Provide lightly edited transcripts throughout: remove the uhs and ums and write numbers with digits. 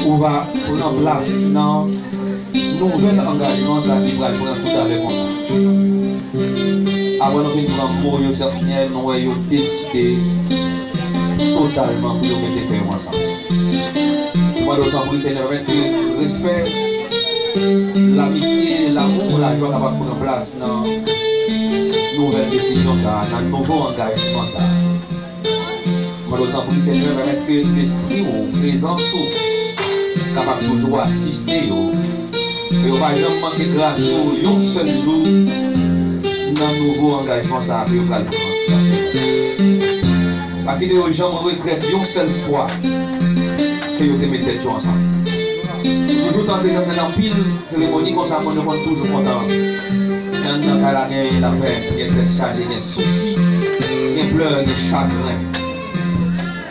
On va prendre place dans nouvel engagement ça qui va prendre tout à l'heure comme ça. Avant de venir prendre mot, nous avons décidé totalement pour nous mettre ensemble. Moi, d'autant pour le Seigneur, avec le respect, l'amitié, l'amour, la joie va prendre place dans nouvelle décision, ça, dans le nouveau engagement. Ça. Moi, d'autant pour le Seigneur, permettre que l'esprit ou présence capable toujours assister. Que vous ne va jamais manquer grâce un seul jour dans le nouveau engagement, ça a pris la transformation. Parce que les gens regrettent une seule fois que vous mettez tête ensemble. Toujours dans des gens dans pile cérémonie comme ça, on est toujours content. Dans le cas là, il y a la peine, il y a des charges, des soucis, des pleurs, des chagrins.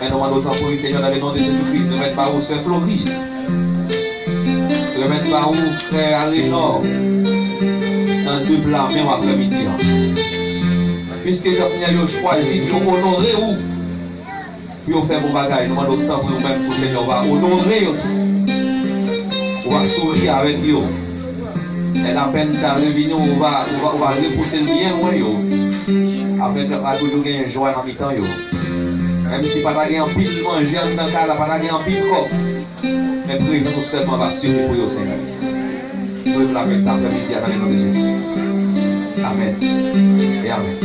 Mais nous allons pour le Seigneur dans le nom de Jésus-Christ, nous mettons par où Saint Floris, nous mettons par où frère Arénor, dans deux plans, même après-midi. Puisque Jean-Seigneur a choisi de honorer où pour faire bon bagage, nous allons temps pour nous-mêmes, pour le Seigneur, on va honorer tout. On va sourire avec eux. Et la peine d'arriver, on va repousser le bien loin, afin de toujours gagner joie dans le temps. Même si pas gagner en pile manger dans le cas, pas gagner en pile corps. Mais présence seulement va suffire pour le Seigneur. Nous la paix ça après-midi dans le nom de Jésus. Amen. Et Amen.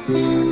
Amen.